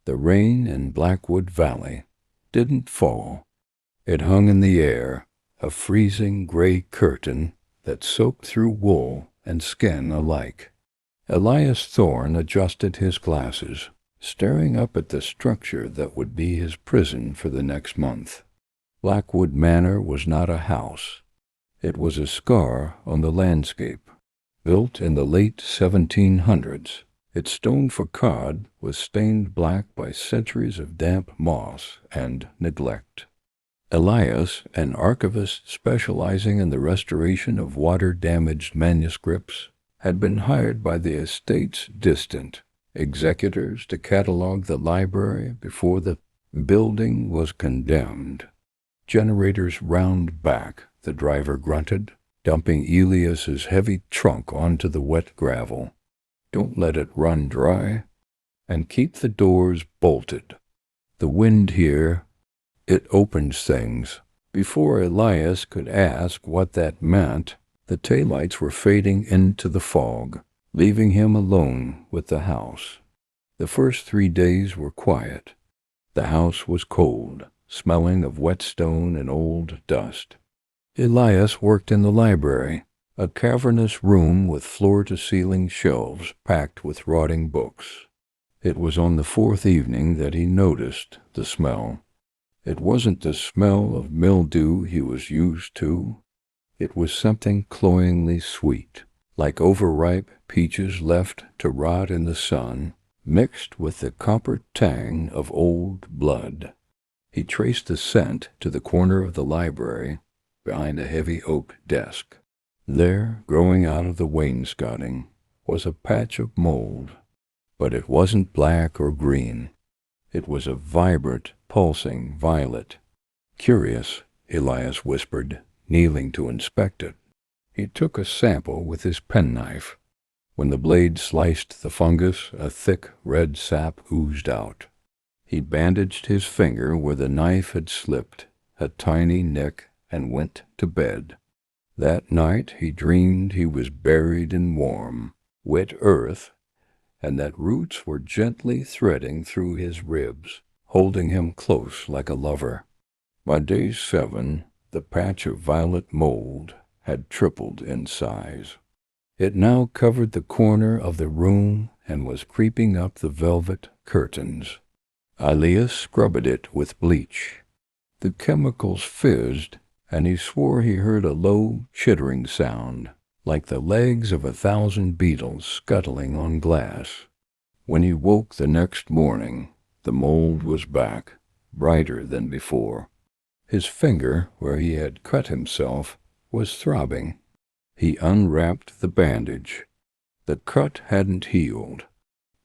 The rain in Blackwood Valley didn't fall. It hung in the air, a freezing gray curtain that soaked through wool and skin alike. Elias Thorne adjusted his glasses, staring up at the structure that would be his prison for the next month. Blackwood Manor was not a house. It was a scar on the landscape. Built in the late 1700s, its stone facade was stained black by centuries of damp moss and neglect. Elias, an archivist specializing in the restoration of water-damaged manuscripts, had been hired by the estate's distant executors to catalog the library before the building was condemned. Generators round back, the driver grunted, dumping Elias's heavy trunk onto the wet gravel. Don't let it run dry. And keep the doors bolted. The wind here, it opens things. Before Elias could ask what that meant, the taillights were fading into the fog, leaving him alone with the house. The first 3 days were quiet. The house was cold, smelling of wet stone and old dust. Elias worked in the library, a cavernous room with floor-to-ceiling shelves packed with rotting books. It was on the 4th evening that he noticed the smell. It wasn't the smell of mildew he was used to. It was something cloyingly sweet, like overripe peaches left to rot in the sun, mixed with the copper tang of old blood. He traced the scent to the corner of the library, behind a heavy oak desk. There, growing out of the wainscoting, was a patch of mold. But it wasn't black or green. It was a vibrant, pulsing violet. Curious, Elias whispered, kneeling to inspect it. He took a sample with his penknife. When the blade sliced the fungus, a thick red sap oozed out. He bandaged his finger where the knife had slipped, a tiny nick, and went to bed. That night he dreamed he was buried in warm, wet earth, and that roots were gently threading through his ribs, holding him close like a lover. By day 7, the patch of violet mold had tripled in size. It now covered the corner of the room and was creeping up the velvet curtains. Elias scrubbed it with bleach. The chemicals fizzed, and he swore he heard a low, chittering sound, like the legs of 1,000 beetles scuttling on glass. When he woke the next morning, the mold was back, brighter than before. His finger, where he had cut himself, was throbbing. He unwrapped the bandage. The cut hadn't healed.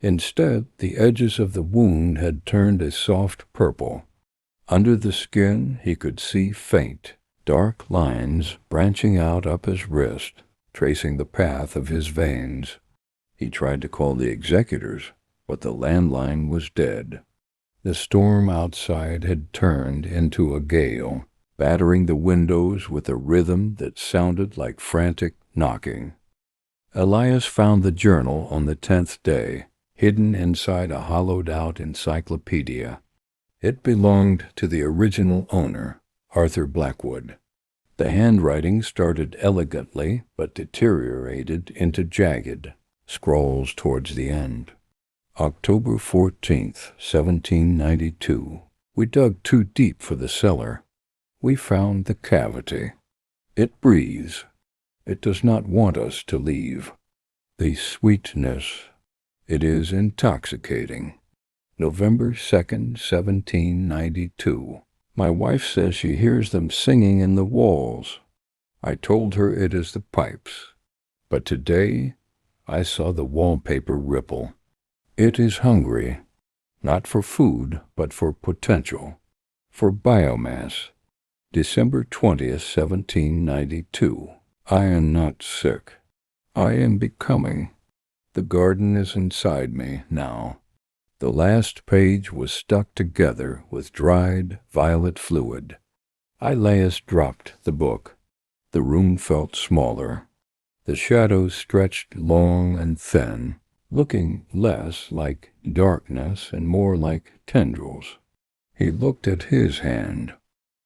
Instead, the edges of the wound had turned a soft purple. Under the skin, he could see faint, dark lines branching out up his wrist, tracing the path of his veins. He tried to call the executors, but the landline was dead. The storm outside had turned into a gale, battering the windows with a rhythm that sounded like frantic knocking. Elias found the journal on the 10th day, hidden inside a hollowed-out encyclopedia. It belonged to the original owner, Arthur Blackwood. The handwriting started elegantly but deteriorated into jagged scrawls towards the end. October 14th, 1792. We dug too deep for the cellar. We found the cavity. It breathes. It does not want us to leave. The sweetness. It is intoxicating. November 2nd, 1792. My wife says she hears them singing in the walls. I told her it is the pipes. But today I saw the wallpaper ripple. It is hungry, not for food, but for potential, for biomass. December 20th, 1792. I am not sick. I am becoming. The garden is inside me now. The last page was stuck together with dried violet fluid. Elias dropped the book. The room felt smaller. The shadows stretched long and thin, looking less like darkness and more like tendrils. He looked at his hand.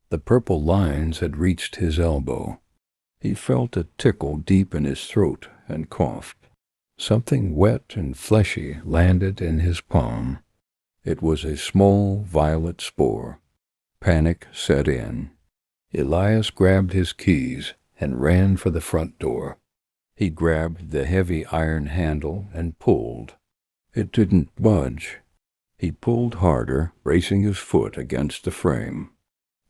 The purple lines had reached his elbow. He felt a tickle deep in his throat and coughed. Something wet and fleshy landed in his palm. It was a small violet spore. Panic set in. Elias grabbed his keys and ran for the front door. He grabbed the heavy iron handle and pulled. It didn't budge. He pulled harder, bracing his foot against the frame.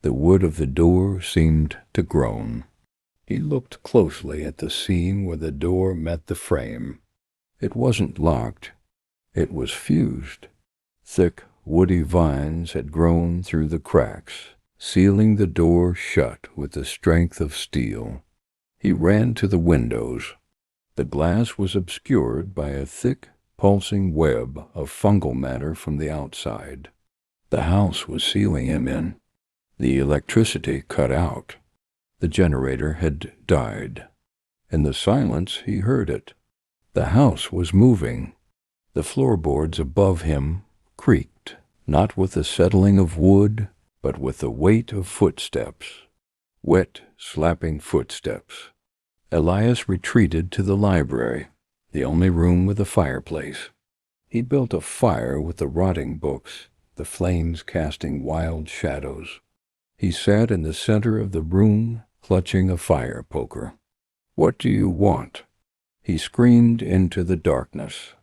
The wood of the door seemed to groan. He looked closely at the seam where the door met the frame. It wasn't locked. It was fused. Thick, woody vines had grown through the cracks, sealing the door shut with the strength of steel. He ran to the windows. The glass was obscured by a thick, pulsing web of fungal matter from the outside. The house was sealing him in. The electricity cut out. The generator had died. In the silence he heard it. The house was moving. The floorboards above him creaked, not with the settling of wood, but with the weight of footsteps. Wet, slapping footsteps. Elias retreated to the library, the only room with a fireplace. He built a fire with the rotting books, the flames casting wild shadows. He sat in the center of the room, clutching a fire poker. "What do you want?" He screamed into the darkness.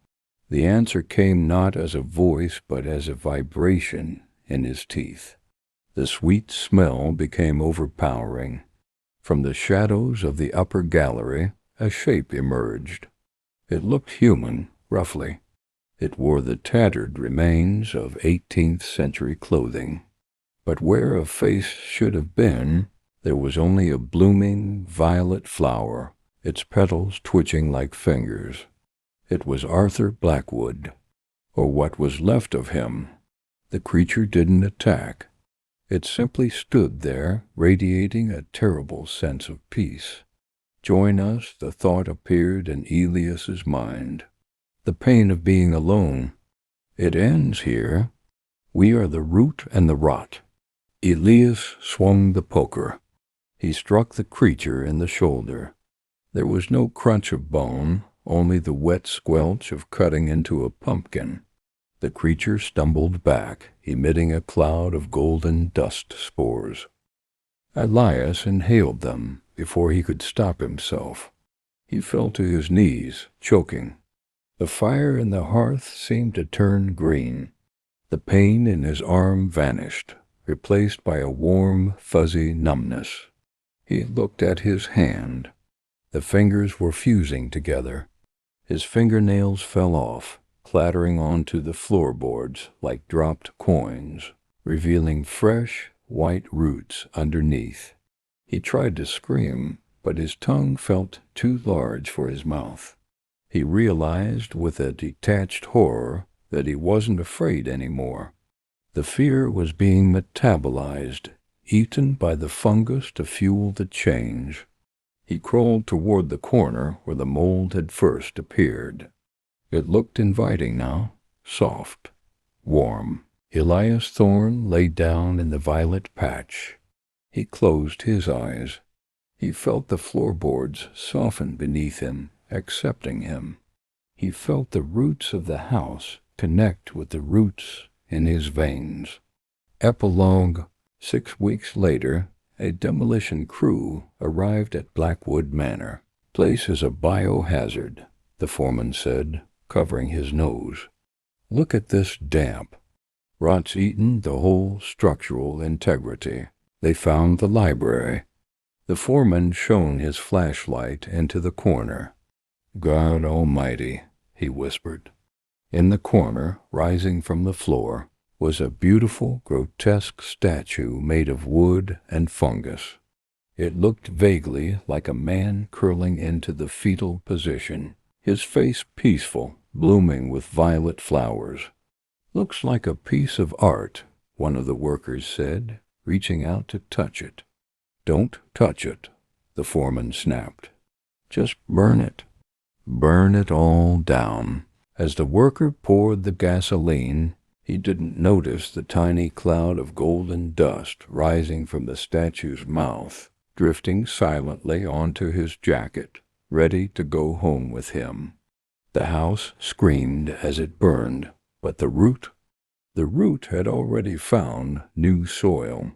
The answer came not as a voice, but as a vibration in his teeth. The sweet smell became overpowering. From the shadows of the upper gallery, a shape emerged. It looked human, roughly. It wore the tattered remains of 18th century clothing. But where a face should have been, there was only a blooming violet flower, its petals twitching like fingers. It was Arthur Blackwood, or what was left of him. The creature didn't attack. It simply stood there, radiating a terrible sense of peace. "Join us," the thought appeared in Elias's mind. "The pain of being alone. It ends here. We are the root and the rot." Elias swung the poker. He struck the creature in the shoulder. There was no crunch of bone, only the wet squelch of cutting into a pumpkin. The creature stumbled back, emitting a cloud of golden dust spores. Elias inhaled them before he could stop himself. He fell to his knees, choking. The fire in the hearth seemed to turn green. The pain in his arm vanished, replaced by a warm, fuzzy numbness. He looked at his hand. The fingers were fusing together. His fingernails fell off, clattering onto the floorboards like dropped coins, revealing fresh, white roots underneath. He tried to scream, but his tongue felt too large for his mouth. He realized with a detached horror that he wasn't afraid anymore. The fear was being metabolized, eaten by the fungus to fuel the change. He crawled toward the corner where the mold had first appeared. It looked inviting now, soft, warm. Elias Thorne lay down in the violet patch. He closed his eyes. He felt the floorboards soften beneath him, accepting him. He felt the roots of the house connect with the roots in his veins. Epilogue. 6 weeks later, a demolition crew arrived at Blackwood Manor. "Place is a biohazard," the foreman said, covering his nose. "Look at this damp. Rot's eaten the whole structural integrity." They found the library. The foreman shone his flashlight into the corner. "God Almighty," he whispered. In the corner, rising from the floor, was a beautiful, grotesque statue made of wood and fungus. It looked vaguely like a man curling into the fetal position, his face peaceful, blooming with violet flowers. "Looks like a piece of art," one of the workers said, reaching out to touch it. "Don't touch it," the foreman snapped. "Just burn it. Burn it all down." As the worker poured the gasoline, he didn't notice the tiny cloud of golden dust rising from the statue's mouth, drifting silently onto his jacket, ready to go home with him. The house screamed as it burned, but the root had already found new soil.